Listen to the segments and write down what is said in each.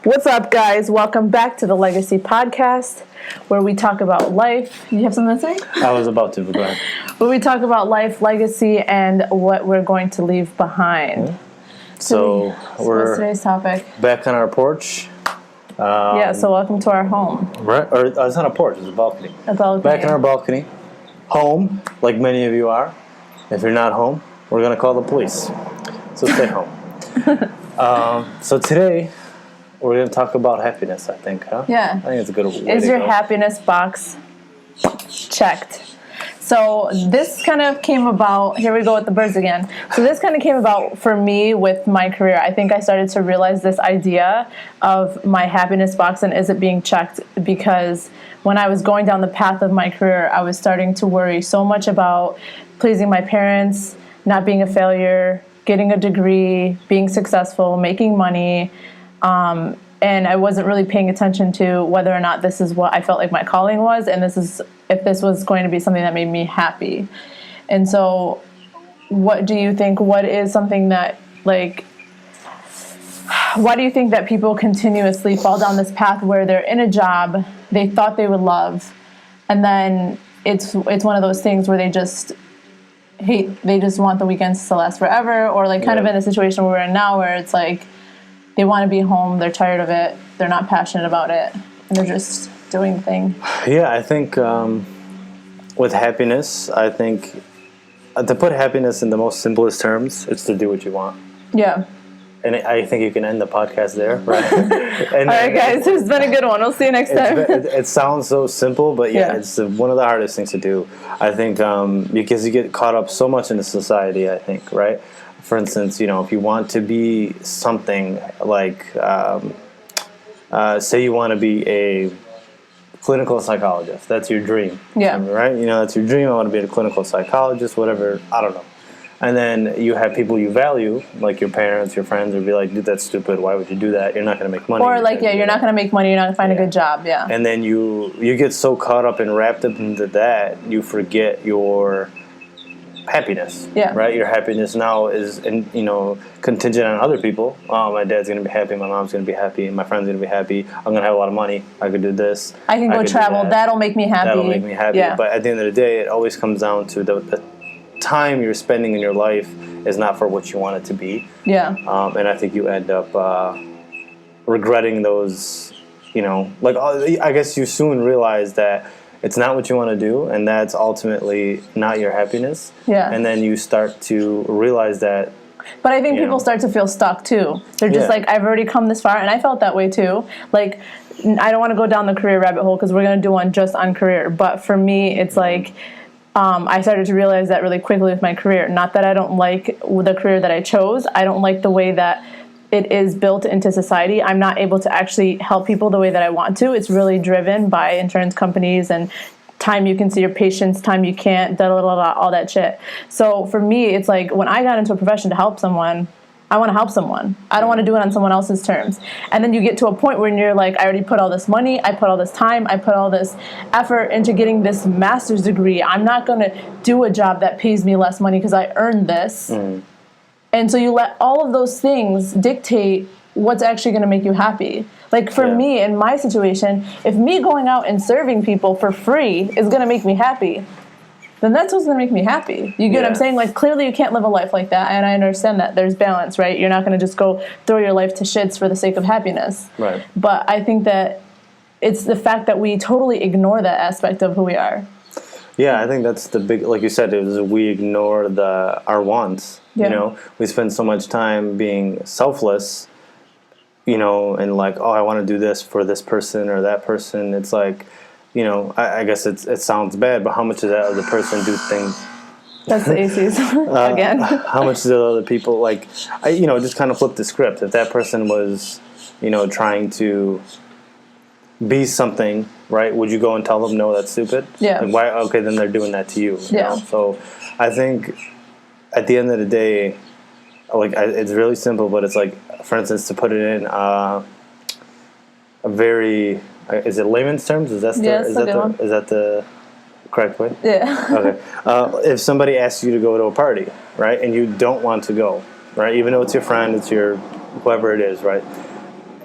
What's up, guys? Welcome back to the Legacy Podcast, where we talk about life. You have something to say? I was about to, but go ahead. Where we talk about life, legacy, and what we're going to leave behind. So what's we're today's topic? back on our porch. So welcome to our home. Right? Or it's not a porch, it's a balcony. A balcony. Back in our balcony. Home, like many of you are. If you're not home, we're going to call the police. So stay home. So today, we're going to talk about happiness, I think, huh? Yeah. I think it's a good way Is to your go. happiness box checked? So this kind of came about, here we go with the birds again. So this kind of came about for me with my career. I think I started to realize this idea of my happiness box and is it being checked, because when I was going down the path of my career, I was starting to worry so much about pleasing my parents, not being a failure, getting a degree, being successful, making money, and I wasn't really paying attention to whether or not this is what I felt like my calling was, and if this was going to be something that made me happy. And so, what do you think? What is something that, like, why do you think that people continuously fall down this path where they're in a job they thought they would love, and then it's one of those things where they just want the weekends to last forever, or like kind of in a situation where we're in now where it's like, they want to be home, they're tired of it, they're not passionate about it, and they're just doing the thing. Yeah, I think with happiness, I think to put happiness in the most simplest terms, it's to do what you want. Yeah. And I think you can end the podcast there, right? All right, guys, this has been a good one. We'll see you next time. It sounds so simple, but it's one of the hardest things to do. I think because you get caught up so much into society, I think, right? For instance, if you want to be something like, say you want to be a clinical psychologist. That's your dream. Yeah. Right? That's your dream. I want to be a clinical psychologist, whatever. I don't know. And then you have people you value, like your parents, your friends, would be like, dude, that's stupid. Why would you do that? You're not going to make money. Or like, you're not going to make money. You're not going to find a good job. Yeah. And then you get so caught up and wrapped up into that, you forget your happiness. Yeah. Right? Your happiness now is, contingent on other people. Oh, my dad's going to be happy. My mom's going to be happy. My friend's going to be happy. I'm going to have a lot of money. I could do this. I can go travel. That'll make me happy. That'll make me happy. Yeah. But at the end of the day, it always comes down to the time you're spending in your life is not for what you want it to be. Yeah. And I think you end up regretting those, I guess you soon realize that it's not what you want to do, and that's ultimately not your happiness. Yeah. And then you start to realize that. But I think people start to feel stuck too. They're just like, I've already come this far, and I felt that way too. Like, I don't want to go down the career rabbit hole because we're going to do one just on career. But for me, it's like, I started to realize that really quickly with my career. Not that I don't like the career that I chose. I don't like the way that it is built into society. I'm not able to actually help people the way that I want to. It's really driven by insurance companies and time you can see your patients, time you can't, all that shit. So for me, it's like when I got into a profession to help someone, I want to help someone. I don't want to do it on someone else's terms. And then you get to a point where you're like, I already put all this money, I put all this time, I put all this effort into getting this master's degree. I'm not going to do a job that pays me less money because I earned this. And so you let all of those things dictate what's actually going to make you happy. Like for me, in my situation, if me going out and serving people for free is going to make me happy, then that's what's going to make me happy. You get what I'm saying? Like, clearly you can't live a life like that, and I understand that. There's balance, right? You're not going to just go throw your life to shits for the sake of happiness. Right. But I think that it's the fact that we totally ignore that aspect of who we are. Yeah, I think that's the big, like you said, we ignore our wants. Yeah. We spend so much time being selfless, and like, oh, I want to do this for this person or that person. It's like, I guess it sounds bad, but how much does that other person do things? That's the ACs again. How much do other people, like, just kind of flip the script. If that person was, trying to be something, right, would you go and tell them, no, that's stupid? Yeah. Like, why? Okay, then they're doing that to you. Yeah. So I think at the end of the day, like, it's really simple, but it's like, for instance, to put it in a very, is it layman's terms? Is that the correct way? Yeah. Okay. If somebody asks you to go to a party, right, and you don't want to go, right, even though it's your friend, it's your whoever it is, right,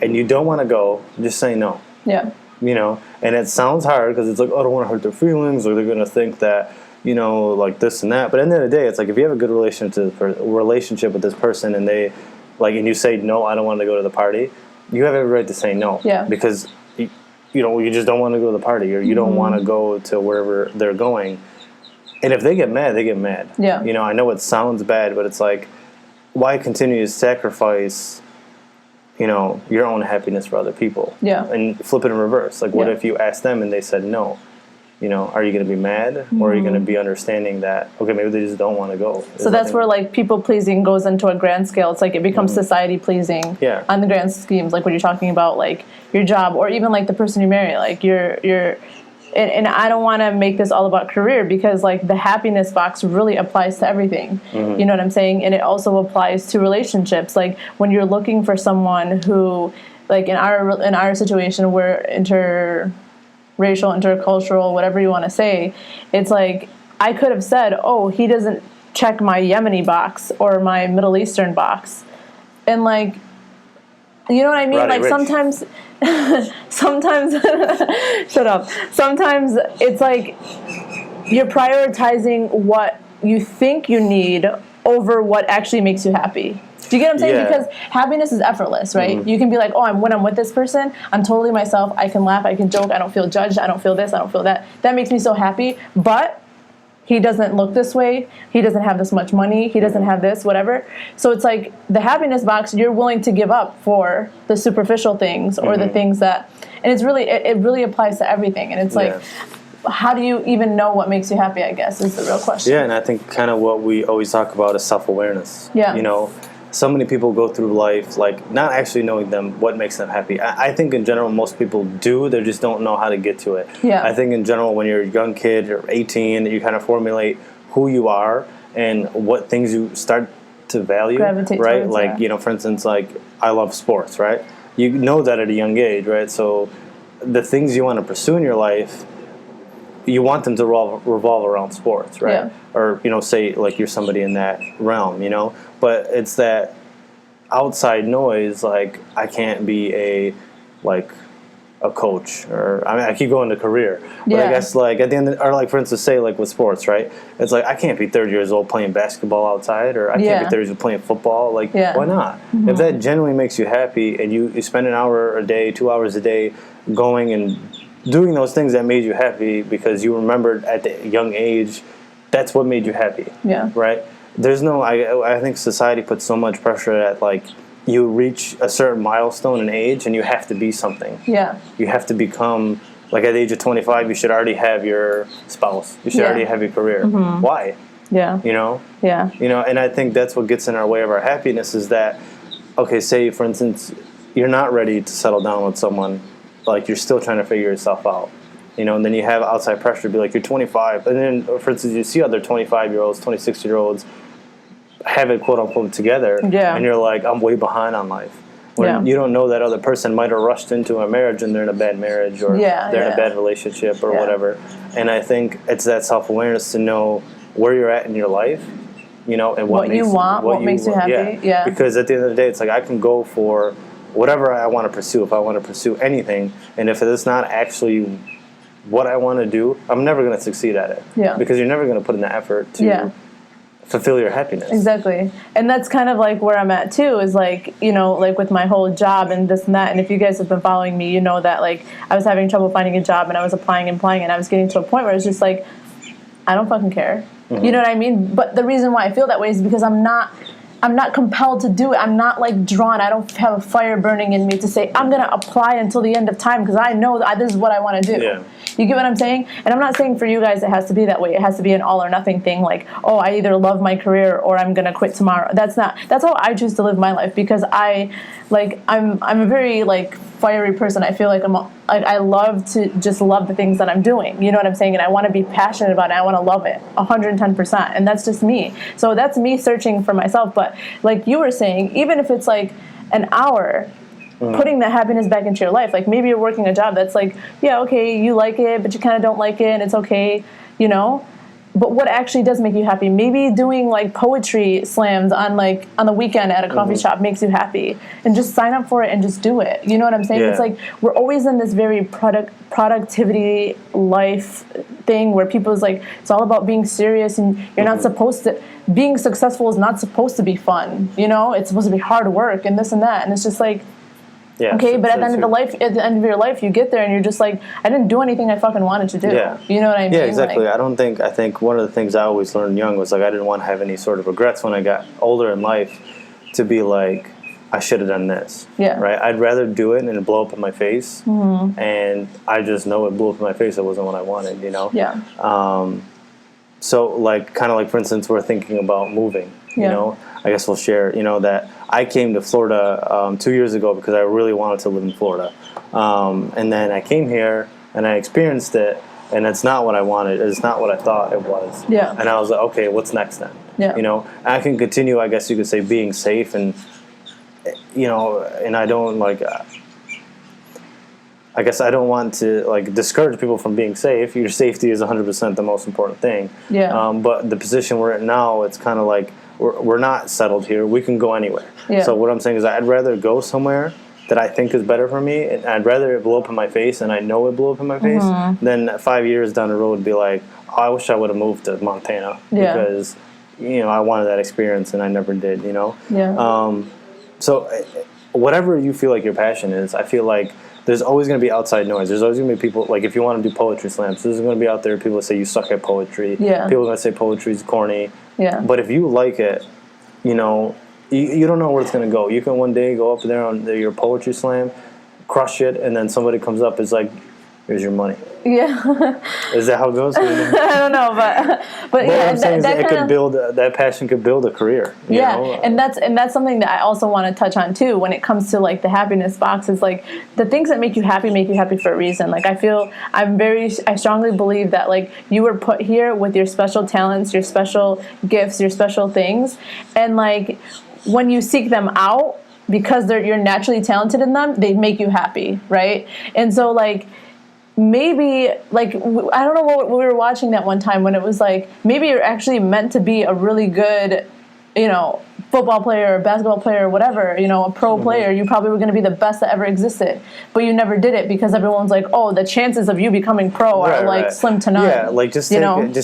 and you don't want to go, just say no. Yeah. And it sounds hard because it's like, oh, I don't want to hurt their feelings, or they're going to think that, like this and that. But at the end of the day, it's like if you have a good relationship with this person, and they, and you say, no, I don't want to go to the party, you have every right to say no. Yeah. Because, you just don't want to go to the party, or you don't want to go to wherever they're going. And if they get mad, they get mad. Yeah. I know it sounds bad, but it's like, why continue to sacrifice your own happiness for other people? Yeah. And flip it in reverse. Like, what Yeah. if you asked them and they said no? Are you going to be mad, or are you going to be understanding that, okay, maybe they just don't want to go? So that's where people pleasing goes into a grand scale. It's like it becomes society pleasing on the grand schemes, like what you're talking about, like your job, or even like the person you marry, like and I don't want to make this all about career, because like the happiness box really applies to everything. You know what I'm saying? And it also applies to relationships. Like when you're looking for someone who, like in our situation, we're interracial, intercultural, whatever you want to say, it's like I could have said, oh, he doesn't check my Yemeni box or my Middle Eastern box. And like, you know what I mean? Roddy like Rich. sometimes shut up. Sometimes it's like you're prioritizing what you think you need over what actually makes you happy. Do you get what I'm saying? Yeah. Because happiness is effortless, right? You can be like, oh, when I'm with this person, I'm totally myself. I can laugh, I can joke, I don't feel judged, I don't feel this, I don't feel that. That makes me so happy. But he doesn't look this way, he doesn't have this much money, he doesn't have this, whatever. So it's like the happiness box you're willing to give up for the superficial things, or the things that, and it's really, it really applies to everything. And it's like, how do you even know what makes you happy, I guess, is the real question. Yeah, and I think kind of what we always talk about is self-awareness. Yeah. So many people go through life like not actually knowing what makes them happy. I think in general most people do, they just don't know how to get to it. Yeah. I think in general when you're a young kid or 18, you kind of formulate who you are and what things you start to value, Gravitate right? towards, like, yeah. For instance, like I love sports, right? You know that at a young age, right? So the things you want to pursue in your life, you want them to revolve around sports, right? Yeah. Or, say like you're somebody in that realm, but it's that outside noise. Like I can't be a coach, or I keep going to career, but I guess like at the end or like for instance say like with sports, right? It's like I can't be 30 years old playing basketball outside, or I can't be 30 years old playing football. Like why not? If that genuinely makes you happy and you spend an hour a day, 2 hours a day going and doing those things that made you happy because you remembered at the young age, that's what made you happy. Yeah. Right? There's no, I think society puts so much pressure at like you reach a certain milestone in age and you have to be something. Yeah. You have to become, like at the age of 25, you should already have your spouse. You should already have your career. Why? Yeah. Yeah. And I think that's what gets in our way of our happiness is that, okay, say for instance, you're not ready to settle down with someone, like you're still trying to figure yourself out. And then you have outside pressure to be like, you're 25. And then, for instance, you see other 25-year-olds, 26-year-olds have it, quote unquote, together. Yeah. And you're like, I'm way behind on life. When you don't know that other person might have rushed into a marriage and they're in a bad marriage, or they're in a bad relationship or whatever. And I think it's that self-awareness to know where you're at in your life, and what makes you want, what makes you happy. Yeah. Because at the end of the day, it's like I can go for whatever I want to pursue, if I want to pursue anything. And if it's not actually what I want to do, I'm never going to succeed at it. Yeah. Because you're never going to put in the effort to fulfill your happiness. Exactly. And that's kind of like where I'm at too, is like, like with my whole job and this and that. And if you guys have been following me, you know that like I was having trouble finding a job and I was applying and I was getting to a point where it's just like, I don't fucking care. You know what I mean? But the reason why I feel that way is because I'm not compelled to do it. I'm not like drawn. I don't have a fire burning in me to say I'm going to apply until the end of time because I know that this is what I want to do. Yeah. You get what I'm saying? And I'm not saying for you guys it has to be that way. It has to be an all or nothing thing, like, oh, I either love my career or I'm going to quit tomorrow. That's how I choose to live my life, because I'm a very like fiery person. I feel like I love to just love the things that I'm doing. You know what I'm saying? And I want to be passionate about it. I want to love it 110%. And that's just me. So that's me searching for myself. But like you were saying, even if it's like an hour, putting that happiness back into your life. Like maybe you're working a job that's like, yeah, okay, you like it, but you kind of don't like it, and it's okay, but what actually does make you happy? Maybe doing like poetry slams on the weekend at a coffee shop makes you happy, and just sign up for it and just do it. You know what I'm saying? Yeah. It's like we're always in this very productivity life thing where people's like, it's all about being serious, and you're not supposed to, being successful is not supposed to be fun. You know, it's supposed to be hard work and this and that, and it's just like, Yeah. okay, but at the end of your life, you get there and you're just like, I didn't do anything I fucking wanted to do. Yeah. You know what I mean? Yeah, exactly. Like, I think one of the things I always learned young was like I didn't want to have any sort of regrets when I got older in life, to be like, I should have done this. Yeah. Right? I'd rather do it and it blow up in my face. Mm-hmm. And I just know it blew up in my face. It wasn't what I wanted, you know? Yeah. So, like, kind of like, for instance, we're thinking about moving, you Yeah. know? I guess we'll share, you know, that I came to Florida 2 years ago because I really wanted to live in Florida. And then I came here and I experienced it, and it's not what I wanted. It's not what I thought it was. Yeah. And I was like, okay, what's next then? Yeah. You know, I can continue, I guess you could say, being safe, and, you know, and I don't, like, I guess I don't want to, like, discourage people from being safe. Your safety is 100% the most important thing. Yeah. But the position we're in now, it's kind of like we're not settled here. We can go anywhere. Yeah. So what I'm saying is I'd rather go somewhere that I think is better for me, and I'd rather it blow up in my face, and I know it blew up in my face, than 5 years down the road be like, oh, I wish I would have moved to Montana because, you know, I wanted that experience and I never did, you know? Yeah. So whatever you feel like your passion is, I feel like there's always going to be outside noise. There's always going to be people, like, if you want to do poetry slams, there's going to be out there people that say you suck at poetry. Yeah. People are going to say poetry's corny. Yeah. But if you like it, you know, you don't know where it's going to go. You can one day go up there on your poetry slam, crush it, and then somebody comes up, is like, here's your money. Yeah. Is that how it goes? I don't know, but What yeah, I'm saying is that it kind could of, build, that passion could build a career. You know? and that's something that I also want to touch on too when it comes to like the happiness box, is like the things that make you happy for a reason. Like I strongly believe that like you were put here with your special talents, your special gifts, your special things, and like when you seek them out because you're naturally talented in them, they make you happy, right? And so like, maybe, like, I don't know what we were watching that one time when it was like, maybe you're actually meant to be a really good, you know, football player or basketball player or whatever, you know, a pro player. You probably were going to be the best that ever existed, but you never did it because everyone's like, oh, the chances of you becoming pro are like slim to none. Yeah, like just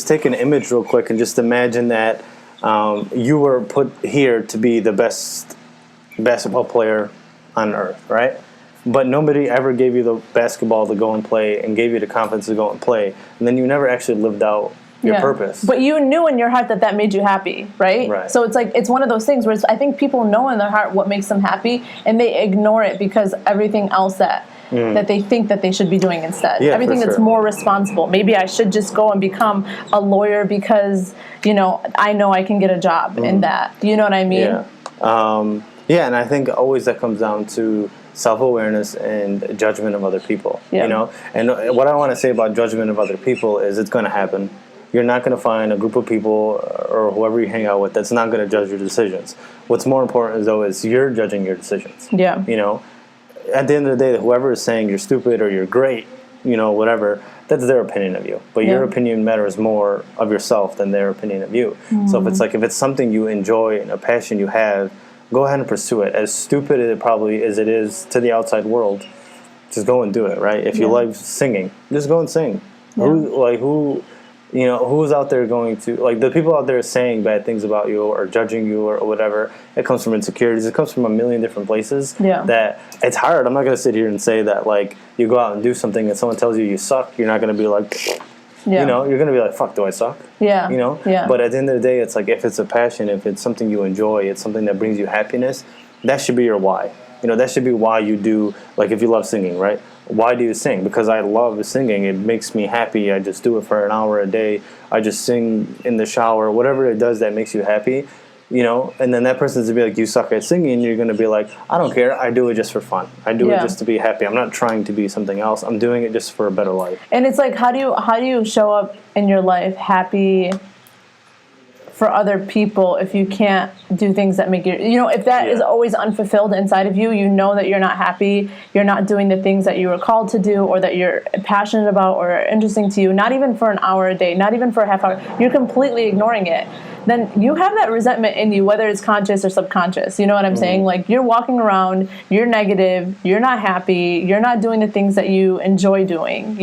take an image real quick and just imagine that you were put here to be the best basketball player on earth, right? But nobody ever gave you the basketball to go and play and gave you the confidence to go and play. And then you never actually lived out your purpose. But you knew in your heart that made you happy, right? Right. So it's like, it's one of those things where I think people know in their heart what makes them happy, and they ignore it because everything else that they think that they should be doing instead. Yeah, Everything for that's sure. more responsible. Maybe I should just go and become a lawyer because, you know I can get a job in that. You know what I mean? Yeah. Yeah, and I think always that comes down to self-awareness and judgment of other people. Yeah. You know, and what I want to say about judgment of other people is it's going to happen. You're not going to find a group of people or whoever you hang out with that's not going to judge your decisions. What's more important, though, is you're judging your decisions. Yeah. You know, at the end of the day, whoever is saying you're stupid or you're great, you know, whatever, that's their opinion of you. But your opinion matters more of yourself than their opinion of you. So if it's something you enjoy and a passion you have, go ahead and pursue it. As stupid as it is to the outside world, just go and do it, right? If you like singing, just go and sing. Yeah. Who's out there going to, like, the people out there saying bad things about you or judging you or whatever, it comes from insecurities. It comes from a million different places. Yeah. That it's hard. I'm not going to sit here and say that, like, you go out and do something and someone tells you you suck, you're not going to be like, Yeah. you know, you're going to be like, fuck, do I suck? Yeah. You know? Yeah. But at the end of the day, it's like, if it's a passion, if it's something you enjoy, it's something that brings you happiness, that should be your why. You know, that should be why you do, like, if you love singing, right? Why do you sing? Because I love singing. It makes me happy. I just do it for an hour a day. I just sing in the shower. Whatever it does that makes you happy, you know? And then that person's going to be like, you suck at singing. And you're going to be like, I don't care. I do it just for fun. I do it just to be happy. I'm not trying to be something else. I'm doing it just for a better life. And it's like, how do you show up in your life happy for other people if you can't do things that make you, if that is always unfulfilled inside of you, that you're not happy, you're not doing the things that you were called to do or that you're passionate about or are interesting to you, not even for an hour a day, not even for a half hour, you're completely ignoring it, then you have that resentment in you, whether it's conscious or subconscious. You know what I'm saying? Like, you're walking around, you're negative, you're not happy, you're not doing the things that you enjoy doing,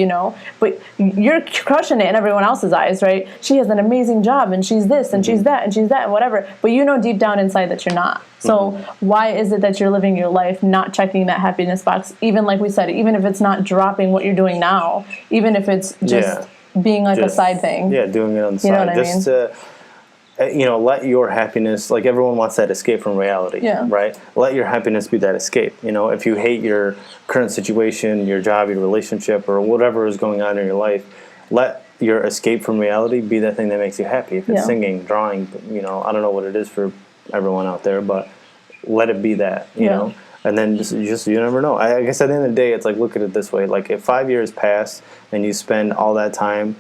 but you're crushing it in everyone else's eyes, right? She has an amazing job and she's this and she's that and she's that and whatever, but deep down inside that you're not. So why is it that you're living your life not checking that happiness box, even like we said, even if it's not dropping what you're doing now, even if it's just being like a side thing. Yeah, doing it on the side. You know what I mean? To let your happiness, like everyone wants that escape from reality, right? Let your happiness be that escape. If you hate your current situation, your job, your relationship, or whatever is going on in your life, let your escape from reality be that thing that makes you happy. If it's singing, drawing, I don't know what it is for everyone out there, but let it be that, you know? And then just you never know. I guess at the end of the day, it's like, look at it this way. Like, if 5 years pass and you spend all that time,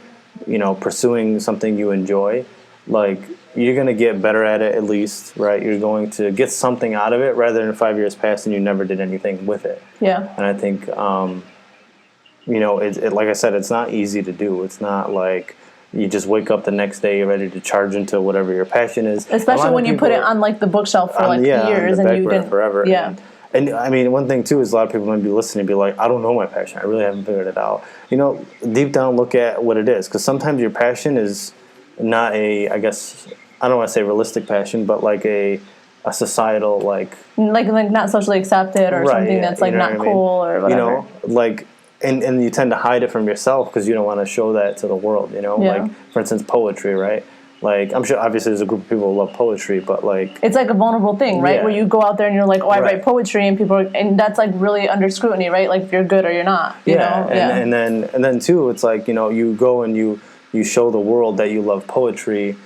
pursuing something you enjoy, like, you're going to get better at it at least, right? You're going to get something out of it rather than 5 years pass and you never did anything with it. Yeah. And I think, like I said, it's not easy to do. It's not like you just wake up the next day, you're ready to charge into whatever your passion is. Especially when you put it on, like, the bookshelf for, years and you didn't. Forever. Yeah. And I mean, one thing too is a lot of people might be listening and be like, I don't know my passion. I really haven't figured it out. Deep down, look at what it is. Because sometimes your passion is not I guess, I don't want to say realistic passion, but like a societal, like not socially accepted or something that's like not cool or whatever. And you tend to hide it from yourself because you don't want to show that to the world, Like, for instance, poetry, right? Like, I'm sure obviously there's a group of people who love poetry, but like, it's like a vulnerable thing, right? Where you go out there and you're like, oh, I write poetry, and people and that's like really under scrutiny, right? Like, if you're good or you're not, you know? And then too, it's like, you go and you show the world that you love poetry,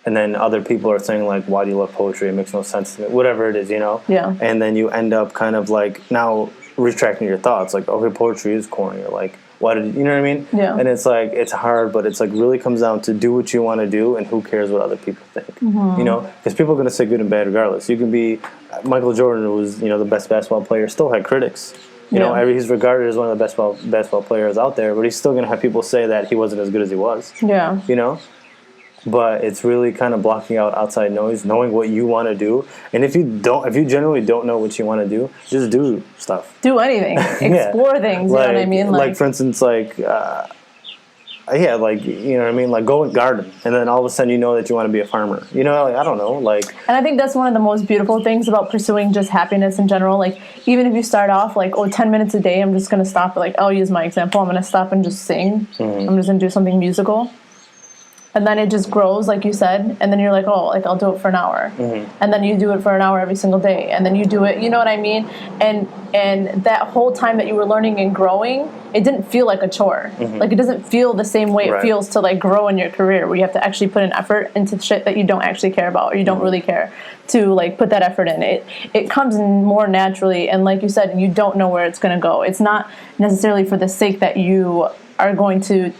and then other people are saying like, why do you love poetry? It makes no sense to me. Whatever it is, Yeah. And then you end up kind of like now retracting your thoughts, like, okay, poetry is corny, or like, why did you know what I mean? Yeah. And it's like, it's hard, but it's like really comes down to do what you want to do, and who cares what other people think, because people are going to say good and bad regardless. You can be Michael Jordan, who was the best basketball player, still had critics. He's regarded as one of the best basketball players out there, but he's still going to have people say that he wasn't as good as he was. Yeah. But it's really kind of blocking out outside noise, knowing what you want to do. And if you generally don't know what you want to do, just do stuff. Do anything. Explore things, you know what I mean? Like for instance, like, you know what I mean? Like, go and garden, and then all of a sudden you know that you want to be a farmer. Like, I don't know. Like, and I think that's one of the most beautiful things about pursuing just happiness in general. Like, even if you start off like, 10 minutes a day, I'm just going to stop. Like, I'll use my example. I'm going to stop and just sing. Mm-hmm. I'm just going to do something musical. And then it just grows, like you said, and then you're like, oh, like, I'll do it for an hour. Mm-hmm. And then you do it for an hour every single day. And then you do it, you know what I mean? And that whole time that you were learning and growing, it didn't feel like a chore. Mm-hmm. Like, it doesn't feel the same way it feels to, like, grow in your career, where you have to actually put an effort into shit that you don't actually care about, or you don't really care to, like, put that effort in. It comes in more naturally, and like you said, you don't know where it's going to go. It's not necessarily for the sake that you are going to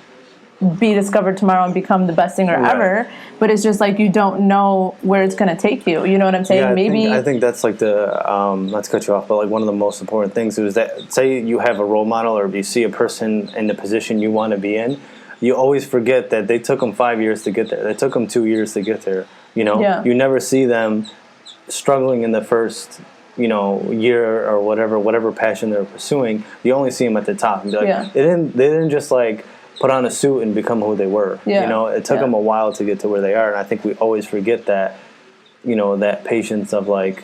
be discovered tomorrow and become the best singer ever, but it's just like, you don't know where it's going to take you. You know what I'm saying? I think that's like the not to cut you off, but like one of the most important things is that, say you have a role model, or you see a person in the position you want to be in, you always forget that they took them 5 years to get there. They took them 2 years to get there. You never see them struggling in the first year or whatever passion they're pursuing. You only see them at the top and be like, they didn't just like put on a suit and become who they were. It took them a while to get to where they are, and I think we always forget that. That patience of like,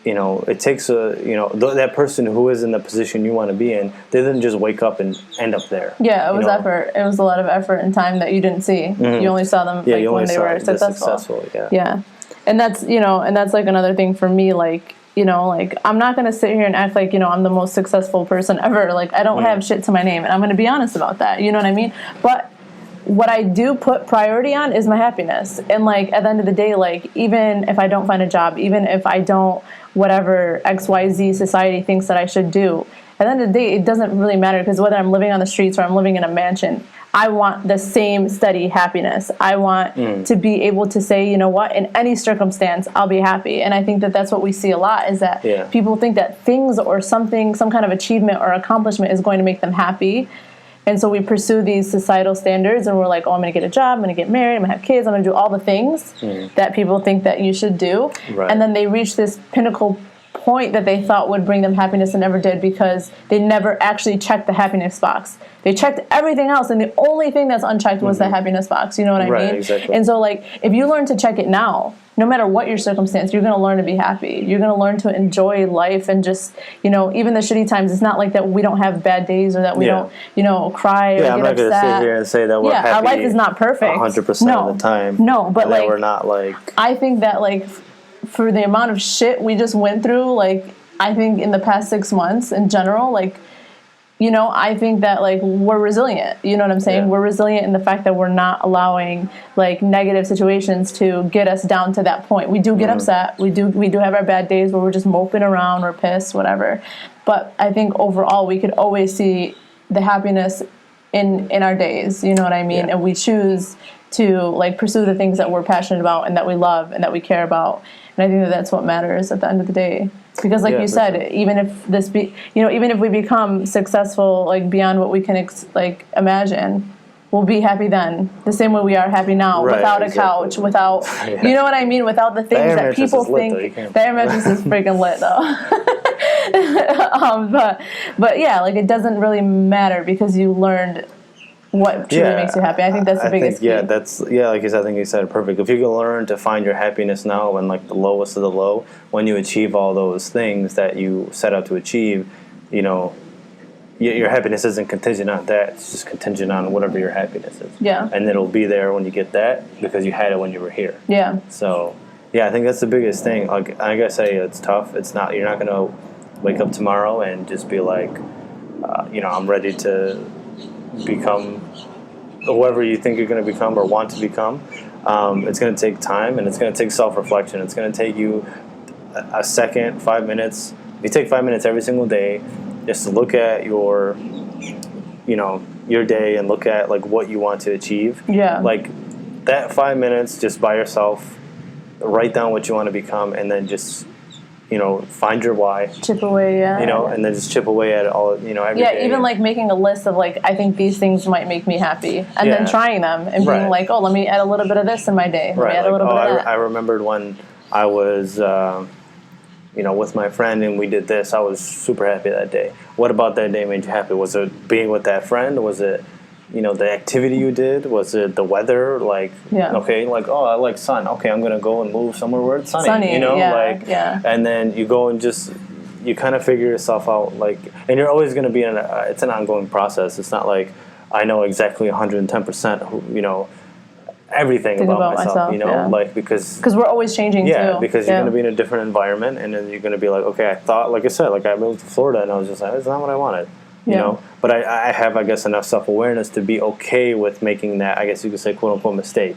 it takes that person who is in the position you want to be in. They didn't just wake up and end up there. Yeah, it was effort. It was a lot of effort and time that you didn't see. Mm-hmm. You only saw them when they were successful. Yeah, and that's like another thing for me. Like, like, I'm not going to sit here and act like, I'm the most successful person ever. Like, I don't have shit to my name, and I'm going to be honest about that. You know what I mean? But what I do put priority on is my happiness. And, like, at the end of the day, like, even if I don't find a job, even if I don't, whatever XYZ society thinks that I should do, at the end of the day, it doesn't really matter, because whether I'm living on the streets or I'm living in a mansion, I want the same steady happiness. I want to be able to say, you know what, in any circumstance, I'll be happy. And I think that that's what we see a lot, is that people think that things or something, some kind of achievement or accomplishment is going to make them happy. And so we pursue these societal standards, and we're like, oh, I'm going to get a job, I'm going to get married, I'm going to have kids, I'm going to do all the things that people think that you should do. Right. And then they reach this pinnacle point that they thought would bring them happiness and never did, because they never actually checked the happiness box. They checked everything else, and the only thing that's unchecked was the happiness box. You know what I mean? Exactly. And so, like, if you learn to check it now, no matter what your circumstance, you're going to learn to be happy. You're going to learn to enjoy life, and just, you know, even the shitty times. It's not like that we don't have bad days, or that we don't, you know, cry or get I'm not going to upset. sit here and say that we're happy. Our life is not perfect 100% of the time. No, but and like, we're not like. I think that, like, for the amount of shit we just went through, like, I think in the past 6 months in general, like, you know, I think that, like, we're resilient. You know what I'm saying? Yeah. We're resilient in the fact that we're not allowing, like, negative situations to get us down to that point. We do get upset. We do have our bad days where we're just moping around, we're pissed, whatever. But I think overall we could always see the happiness in our days. You know what I mean? Yeah. And we choose to, like, pursue the things that we're passionate about and that we love and that we care about. And I think that that's what matters at the end of the day. Because, like you said, sure. even if even if we become successful, like, beyond what we can imagine, we'll be happy then. The same way we are happy now, without a couch, without, you know what I mean, without the things that people think. The air mattress is freaking lit, though. But yeah, like, it doesn't really matter because you learned what truly makes you happy. I think that's the biggest key. Like you said, I think you said it perfect. If you can learn to find your happiness now when, like, the lowest of the low, when you achieve all those things that you set out to achieve, you know, your happiness isn't contingent on that. It's just contingent on whatever your happiness is. Yeah. And it'll be there when you get that because you had it when you were here. Yeah. So, yeah, I think that's the biggest thing. Like I say, it's tough. It's not. You're not gonna wake up tomorrow and just be like, you know, I'm ready to become whoever you think you're going to become or want to become. It's going to take time, and it's going to take self-reflection. It's going to take you a second, 5 minutes. You take 5 minutes every single day just to look at your, you know, your day and look at, like, what you want to achieve. Yeah. Like, that 5 minutes just by yourself, write down what you want to become, and then just, you know, find your why. Chip away, yeah. You know, and then just chip away at it all, you know, every day. Yeah, even, like, making a list of, like, I think these things might make me happy. And then trying them and being like, oh, let me add a little bit of this in my day. Let me add a little bit of that. I remembered when I was, you know, with my friend and we did this, I was super happy that day. What about that day made you happy? Was it being with that friend? Was it, you know, the activity you did? Was it the weather? Like, okay, like, oh, I like sun. Okay, I'm going to go and move somewhere where it's sunny. You know, and then you go and just, you kind of figure yourself out, like, and you're always going to be in it's an ongoing process. It's not like I know exactly 110%, you know, everything about myself, you know, like, because we're always changing too. Because you're going to be in a different environment, and then you're going to be like, okay, I thought, like I said, like, I moved to Florida, and I was just like, it's not what I wanted. You know, but I have, I guess, enough self-awareness to be okay with making that, I guess you could say, quote-unquote, mistake,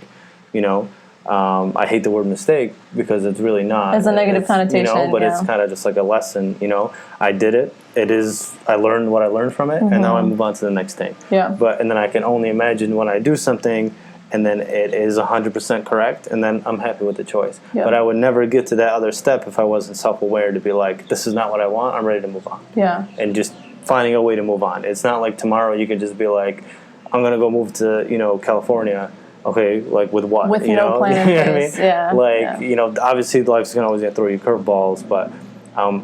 you know. I hate the word mistake because it's really not. It's a negative connotation, you know, but it's kind of just like a lesson, you know. I did it. I learned what I learned from it, and now I move on to the next thing. Yeah. And then I can only imagine when I do something, and then it is 100% correct, and then I'm happy with the choice. Yeah. But I would never get to that other step if I wasn't self-aware to be like, this is not what I want, I'm ready to move on. Yeah. And just finding a way to move on. It's not like tomorrow you can just be like, I'm going to go move to, you know, California. Okay, like, with what? With you no know? plan in you know what I place. mean? Yeah. Like, you know, obviously life's going to always throw you curveballs, but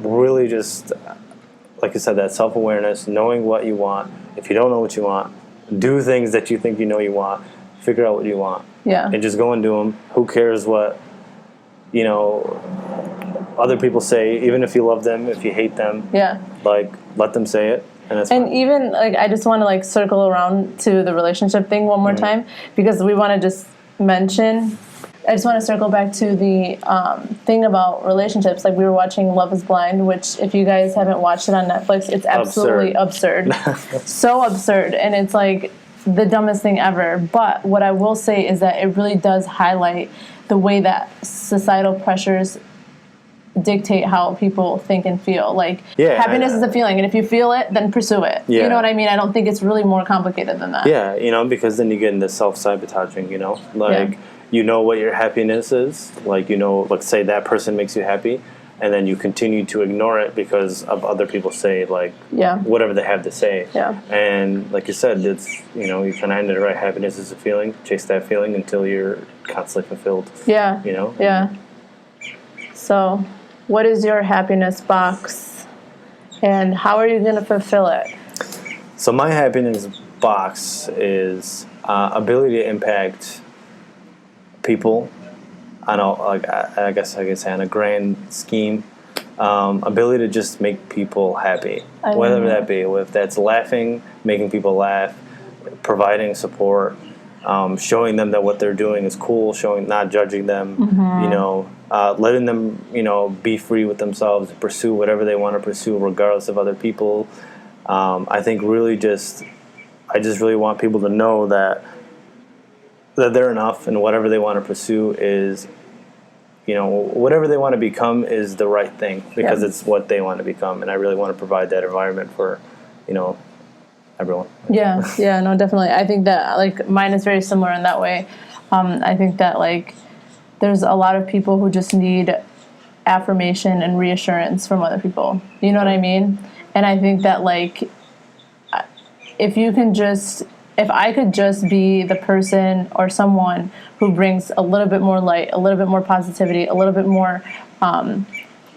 really just, like I said, that self-awareness, knowing what you want. If you don't know what you want, do things that you think you know you want. Figure out what you want. Yeah. And just go and do them. Who cares what, you know, other people say, even if you love them, if you hate them. Yeah. Like, let them say it. And fine. Even, like, I just want to, like, circle around to the relationship thing one more time, because we want to just mention, I just want to circle back to the thing about relationships. Like, we were watching Love is Blind, which, if you guys haven't watched it on Netflix, it's absolutely absurd. So absurd. And it's, like, the dumbest thing ever. But what I will say is that it really does highlight the way that societal pressures dictate how people think and feel. Like, Yeah, happiness is a feeling, and if you feel it, then pursue it. Yeah. You know what I mean? I don't think it's really more complicated than that. Yeah, because then you get into self-sabotaging, like, Yeah. you know what your happiness is, like, like, say that person makes you happy, and then you continue to ignore it because of other people say, like, Yeah. whatever they have to say. Yeah. And like you said, it's, you kind of ended it right. Happiness is a feeling. Chase that feeling until you're constantly fulfilled. Yeah. Yeah. So, what is your happiness box, and how are you going to fulfill it? So my happiness box is ability to impact people on I guess I could say on a grand scheme. Ability to just make people happy, whatever that be. If that's laughing, making people laugh, providing support, showing them that what they're doing is cool, not judging them, letting them, be free with themselves, pursue whatever they want to pursue, regardless of other people. I think I just really want people to know that they're enough, and whatever they want to pursue is, whatever they want to become is the right thing, because it's what they want to become. And I really want to provide that environment for, everyone. Yeah, no, definitely. I think that, like, mine is very similar in that way. I think that, like, there's a lot of people who just need affirmation and reassurance from other people. You know what I mean? And I think that, like, if I could just be the person or someone who brings a little bit more light, a little bit more positivity, a little bit more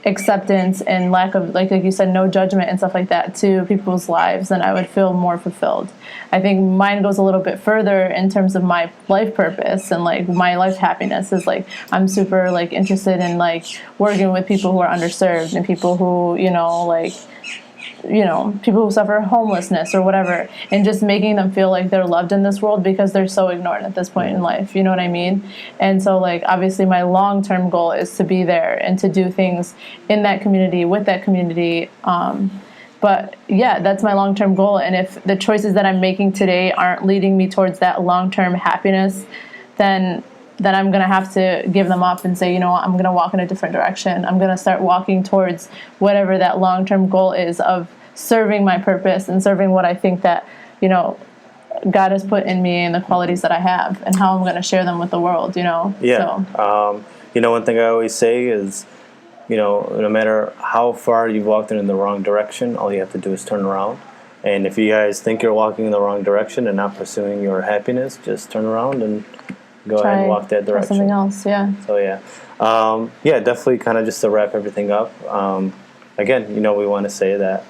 acceptance and lack of, like you said, no judgment and stuff like that to people's lives, then I would feel more fulfilled. I think mine goes a little bit further in terms of my life purpose and, like, my life happiness is, like, I'm super, like, interested in, like, working with people who are underserved and people who, people who suffer homelessness or whatever, and just making them feel like they're loved in this world because they're so ignored at this point in life. You know what I mean? And so, like, obviously my long-term goal is to be there and to do things in that community, with that community. But yeah, that's my long-term goal. And if the choices that I'm making today aren't leading me towards that long-term happiness, then I'm going to have to give them up and say, I'm going to walk in a different direction. I'm going to start walking towards whatever that long-term goal is of serving my purpose and serving what I think that, God has put in me and the qualities that I have, and how I'm going to share them with the world, Yeah. So. One thing I always say is, no matter how far you've walked in the wrong direction, all you have to do is turn around. And if you guys think you're walking in the wrong direction and not pursuing your happiness, just turn around and go ahead and walk that direction. Something else, yeah. So definitely kind of just to wrap everything up. Again, we want to say that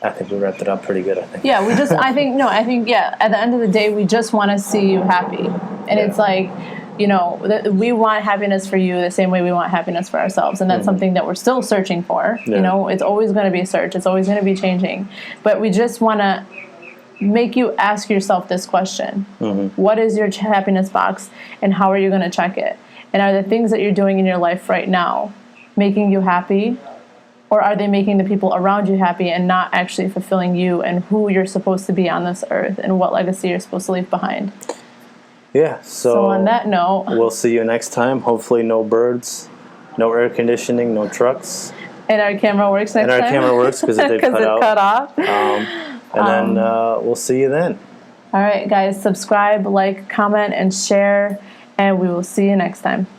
I think we wrapped it up pretty good. I think. Yeah, I think at the end of the day, we just want to see you happy, and it's like, we want happiness for you the same way we want happiness for ourselves, and that's something that we're still searching for. Yeah. It's always going to be a search. It's always going to be changing, but we just want to make you ask yourself this question. What is your happiness box, and how are you going to check it? And are the things that you're doing in your life right now making you happy, or are they making the people around you happy and not actually fulfilling you and who you're supposed to be on this earth and what legacy you're supposed to leave behind? Yeah, so on that note, we'll see you next time. Hopefully no birds, no air conditioning, no trucks. And our camera works next time. And our camera works because it did cut off. And then we'll see you then. All right, guys, subscribe, like, comment, and share, and we will see you next time.